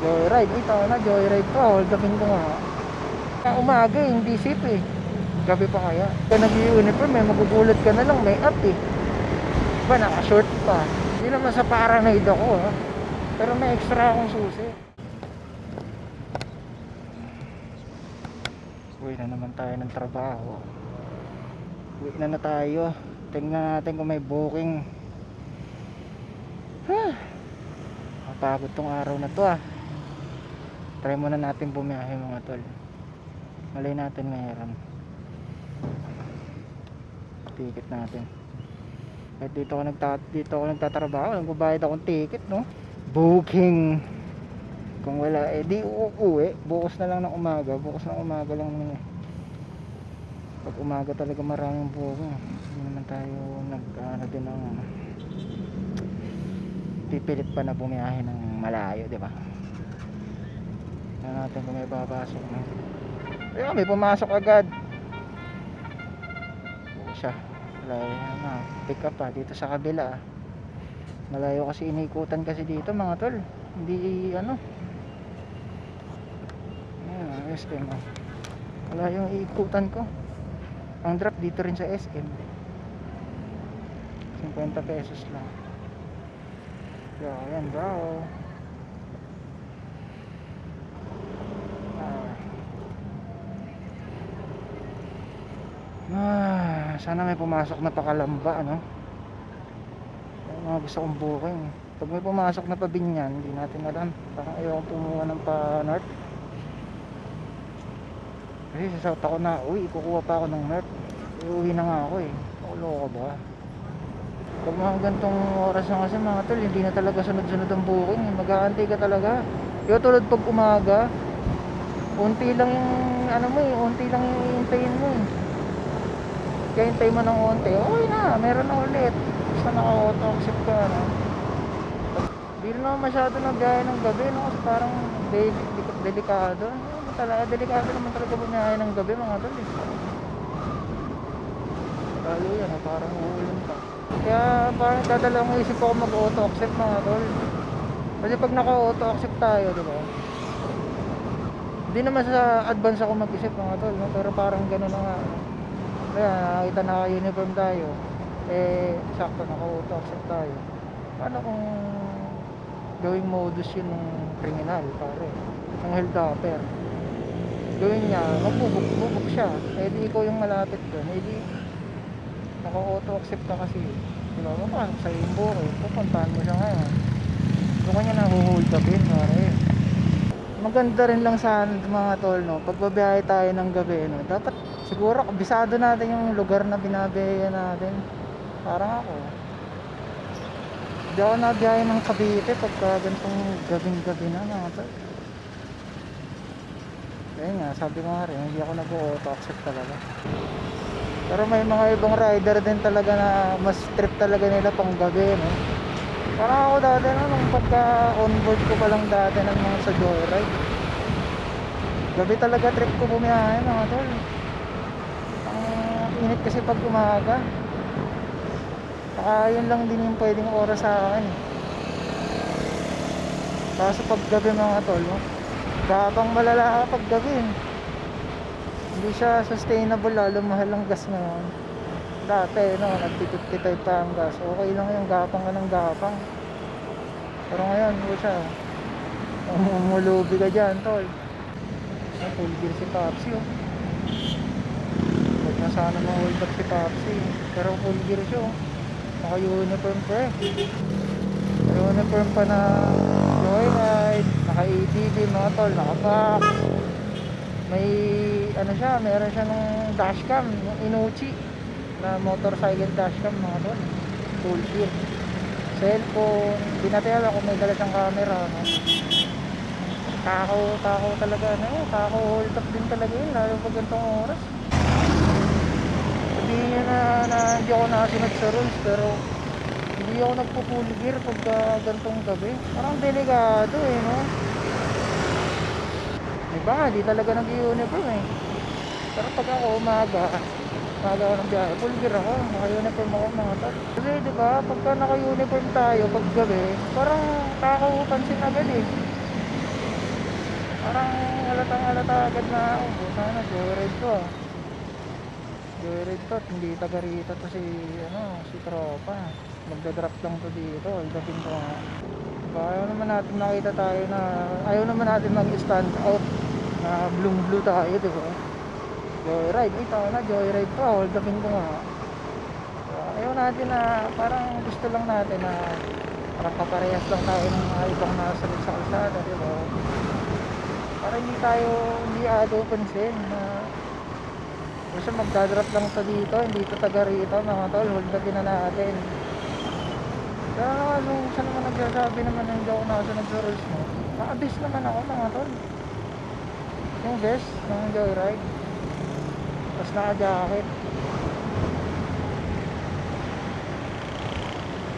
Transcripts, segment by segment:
Joyride, ito na, joyride pa, hold upin ko nga. Umaga hindi safe eh. Gabi pa kaya. Kaya nag-uniform eh, magugulat ka na lang, may up eh. Diba, naka-short pa. Hindi naman sa paranoid ako ha. Pero may extra akong susi. Uwi na naman tayo ng trabaho. Uwi na tayo. Tingnan natin kung may booking. Napagod tong araw na to ah. Try muna natin bumiyahe mga tol. Malay natin mayroon. Ticket natin. Kahit dito ako nagtatrabaho, nagbabayad akong ticket no. Booking. Kung wala eh di uuwi. Bukas na lang ng umaga. Bukas ng umaga lang naman eh. Pag umaga talaga maraming booking. Hindi naman tayo din ng pipilit pa na bumiyahe ng malayo, di ba? Tingnan natin kung may papasok na. Ayun, may pumasok agad. Siya. Malayo na. Pick up pa dito sa kabila. Malayo kasi inikutan kasi dito mga tol. Hindi ano. Ayan, SM. Malayo yung iikutan ko. Ang drop dito rin sa SM. 50 pesos lang. So, ayan bro. Sana may pumasok na pakalamba ano. Mga gusto kong booking. Pag may pumasok na pa Binyan, hindi natin alam. Parang ayaw kong pumuha ng pa north. Kasi sa South ako na uwi, kukuha pa ako ng north. Iuwi na nga ako eh. Loko ba? Pag mga gantong oras na kasi mga tol, hindi na talaga sunod-sunod ang booking. Mag-aantay ka talaga. Yung tulad pag umaga, unti lang yung ano mo eh, unti lang yung iintayin mo eh. Kaya hintay mo ng unti, okay na, meron na ulit. Basta naka-auto accept ka no? Hindi rin naman masyado ng biyahe ng gabi no? Kasi parang delikado. Delikado naman talaga bumiyahe ng gabi mga tol eh. Lalo yan, parang uulan pa. Kaya parang dadalawang isip ako mag-auto accept mga tol. Kasi pag naka-auto accept tayo, di ba? Hindi naman sa advance ako mag-isip mga tol, no? Pero parang gano'n na nga. Kaya nakakita naka-uniform tayo. Eh, sakto naka-auto accept tayo. Paano kung gawing modus yun ng kriminal, pare? Ng helicopter. Gawin niya, magbubuk siya. Eh di ikaw yung malapit doon. Eh di naka-auto accept ka kasi. Diba? Mapasok sa imbo eh. Pupuntahan mo siya ngayon. Doon kanya nahuhold upin, pare. Maganda rin lang sa mga tol, no? Pag babiyahe tayo ng gabi, no? Dapat siguro kabisado natin yung lugar na binabiyahe natin. Parang ako. Hindi ako nabiyahe ng Cavite pagka ganitong gabing-gabi na mga tol. Kaya nga, sabi ko nga rin, hindi ako nag-auto accept talaga. Pero may mga ibang rider din talaga na mas trip talaga nila pang gabi, no? Parang ako dati no, nung pagka onboard ko pa lang dati ng mga sa joyride. Gabi talaga trip ko bumiyahe mga tol. Ang init kasi pag umaga. Saka yun lang din yung pwedeng oras sa akin. Kaso pag gabi mga tol, no? Gabang malala ka pag gabi. Hindi siya sustainable, lalo mahal ang gas ngayon. Dati no, nagtitipid pa ang gas. Okay lang yung gapang ka ng gapang. Pero ngayon, hindi siya. Umulubi ka dyan, tol. Full gear si Papsi, oh. Huwag na sana ma-hold up si Papsi. Pero full gear siya, oh. Naka-uniform pa eh. Naka-uniform pa na joyride. Naka-ATV, mga tol. Naka-box. May, ano siya, meron siya ng dashcam. Yung Inuchi na motorcycle dashcam, mga tol. Full gear. Cellphone. Hindi natin alam kung may dala siyang camera, no? Takaw talaga, ano, takaw hold up din talaga yun, lalo pag ganitong oras. Sabihin nyo na hindi ako nakasunod sa rules, pero hindi ako nagpo-full gear pagka ganitong gabi. Parang delikado eh, no? Diba, di talaga nag-uniform eh. Pero pag ako umaga ako ng biyahe, full gear ako, naka-uniform ako mga tol. Kasi diba, pagka naka-uniform tayo pag gabi, parang kakaupansin agad eh. Parang halatang-halata agad na ako. Sana joyride to ah. Joyride to, hindi taga rito to si, si tropa. Magdadrop lang to dito, aldapin ko nga. Diba, ayaw naman natin mag-stand out na blue tayo, diba? Joyride, ito na, joyride to, aldapin ko nga. Diba, ayaw natin na, parang gusto lang natin na parang kaparehas lang tayo ng mga ibang nasalit sa kalsada, diba? Para hindi pansin na kasi magdadrop lang to dito, hindi to taga rito mga tol, hold upin na natin. Kaya saan naman nagsasabi naman hindi ako nakasunod sa rules mo. Naka-best naman ako mga tol. Yung best ng joyride. Tapos naka-jacket.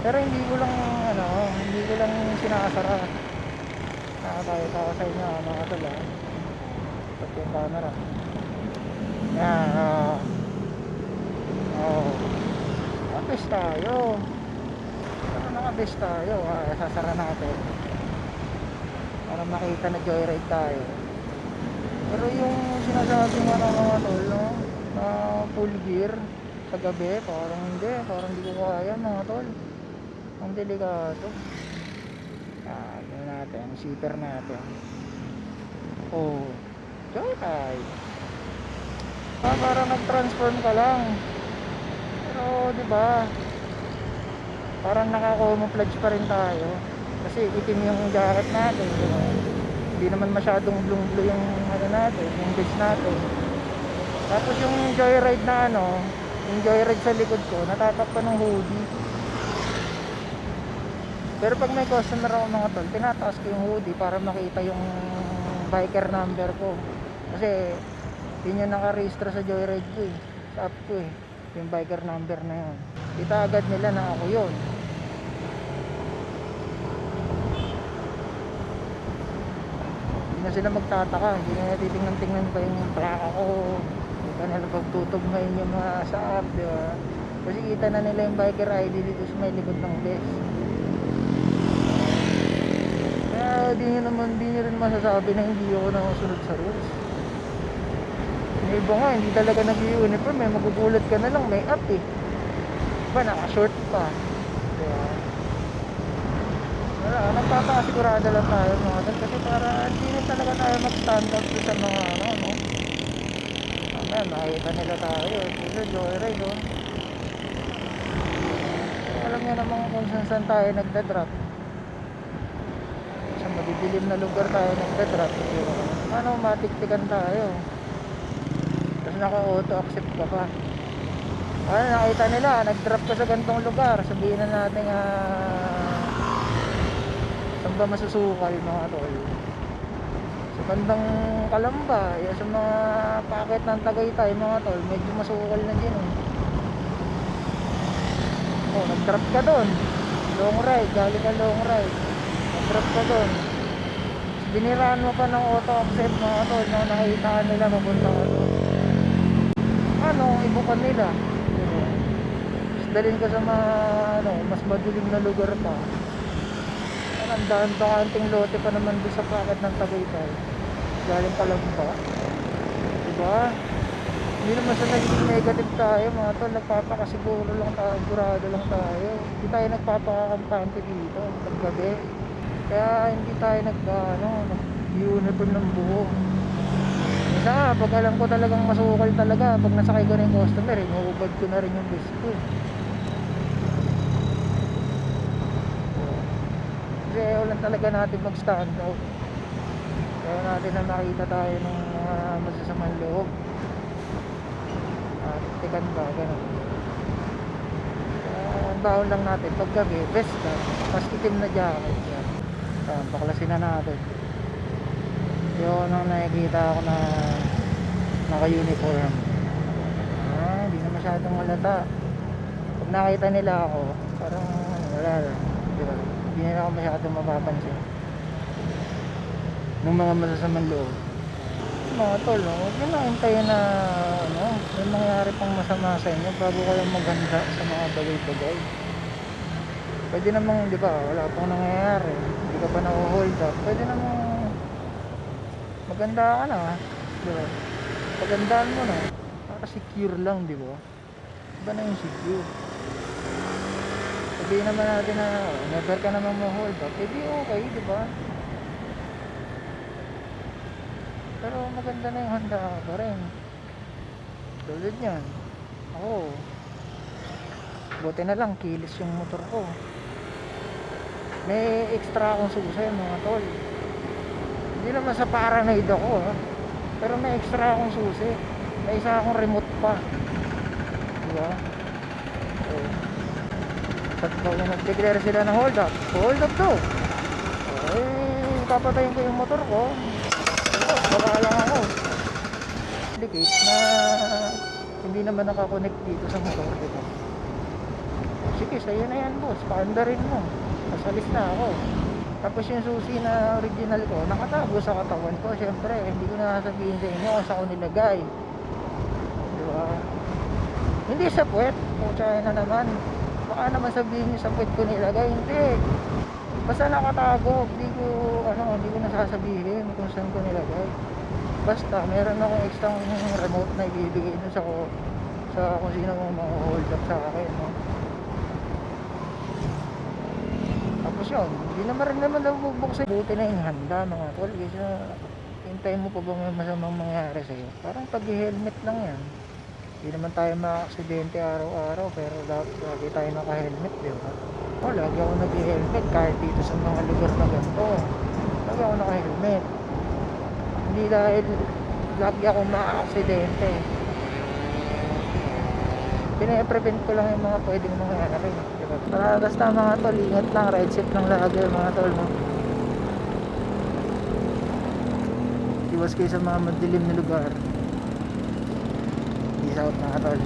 Pero hindi ko lang sinakasara. Nakatayo sa inyo mga tol ah. Pati yung camera. Yan, naka-best tayo. Pero naka-best tayo, sasara natin para makita na joyride tayo. Pero yung sinasabi nga ng mga tol, no, na full gear sa gabi, parang hindi ko kaya mga tol. Ang delikado. Yun natin, zipper natin. Joyride. Parang nag-transform ka lang. Pero di ba? Parang naka-camouflage pa rin tayo. Kasi itim yung jacket natin, di ba? Hindi naman masyadong blue yung natin, yung base natin. Tapos yung joyride na yung joyride sa likod ko, natatakpan ng hoodie. Pero pag may customer ako mga tol, tinataas ko yung hoodie para makita yung biker number ko. Kasi yun yung naka-register sa joyride ko eh, sa app ko eh, yung biker number na yun. Kita agad nila na ako yun. Hindi na sila magtataka, hindi na titingnan pa yung plaka ko, hindi pa nila pagtutugmayin yung mga sa app, di ba? Kasi kita na nila yung biker ID dito sa may likod ng desk. Kaya di nyo rin masasabi na hindi ako nakasunod sa rules. Yung iba nga, hindi talaga nag-uniform, may magugulat ka na lang, may up eh. Diba, naka-short pa. Diba? Wala, nagpapakasigurado lang tayo mga tol, kasi para hindi na talaga tayo mag-stand out sa mga Ayan, makikita nila tayo. Ito, joyride oh. Alam nyo naman kung saan tayo nagdadrop. Sa madidilim na lugar tayo nagdadrop. Ano, matiktikan tayo. Tapos naka-auto accept ka pa. Nakita nila, nag-drop ka sa gantong lugar. Sabihin na natin saan ba masusukal mga tol? Sa bandang Kalamba, sa mga packet ng Tagaytay mga tol, medyo masukal na din nag-drop ka doon. Long ride, galing ka long ride. Nag-drop ka doon. Biniraan mo pa ng auto accept mga tol, na nakitaan nila mapunta ka doon. Ibukan nila. Dalhin ka sa mas madilim na lugar pa. Ang daan-daanting lote pa naman doon sa packet ng Tagaytay. Galing Kalamba. Diba? Hindi naman sa naging negative tayo mga tol. Nagpapakasiguro lang tayo, sigurado lang tayo. Hindi tayo nagpapakampante dito paggabi. Kaya hindi tayo nag-uniform ng buo. Isa, pag alam ko talagang masukal talaga, pag nasakay ko na yung customer, inuubad ko na rin yung bus ko. Kasi ulan talaga natin mag-stand out. Kaya natin na makita tayo ng mga masasamang loob. Tikan ba, gano'n. Ang baon lang natin, pag gabi, vest ka, mas itim na jacket yan. Baklasin na natin. Yung nakikita ako na naka-uniform. Hindi na masyadong halata. Pag nakita nila ako, parang wala lang, diba? Hindi nila ako masyadong mapapansin ng mga masasamang loob. Mga tol, huwag nyo lang hintayin na may mangyari pang masama sa inyo bago kayo maghanda sa mga bagay-bagay. Pwede namang, di ba, wala pang nangyayari, hindi ka pa na-hold up, pwede namang maganda ka na, di ba? Pagandaan mo na, para secure lang, di ba? Iba na yung secure. Sabihin naman natin na never ka naman ma-hold up, di okay, di ba? Pero maganda na yung handa ka pa rin. Tulad yan, ako, buti na lang kilis yung motor ko. May extra akong susi mga tol. Hindi naman sa paranoid ako pero may extra akong susi. May isa akong remote pa, diba? So, pag nag-declare sila ng hold up to, papatayin ko yung motor ko. Baka lang ako indicate na hindi naman nakakonect dito sa motor, diba? Sige, sa'yo na yan boss, paandarin mo, sasalis na ako. Tapos yung susi na original ko nakatago sa katawan ko. Syempre hindi ko na sasabihin sa inyo kung saan ko nilagay, diba? Hindi sa puwet, putsaya na naman. Baka naman sabihin nyo sa puwet ko nilagay. Hindi, basta nakatago. Hindi ko nasasabihin kung saan ko nilagay. Basta meron akong extra remote na ibibigay sa kung sino mong mga hold up sa akin, no? Tapos yun, hindi naman rin naman nabubuksan. Buti na yung handa mga tol, kasi hintayin mo pa ba may masamang mangyari sa'yo? Parang pag-helmet lang yan. Hindi naman tayo maka-aksidente araw-araw, pero lagi tayo naka-helmet, diba? Lagi ako nag-helmet kahit dito sa mga lugar na ganito. Lagi ako naka-helmet. Hindi dahil lagi ako maka-aksidente. Pina-prevent ko lang yung mga pwedeng mangyari, diba? Basta mga tol, ingat lang, ride safe lang lagi mga tol, no? Iwas kayo sa mga madilim na lugar. Peace out mga tol.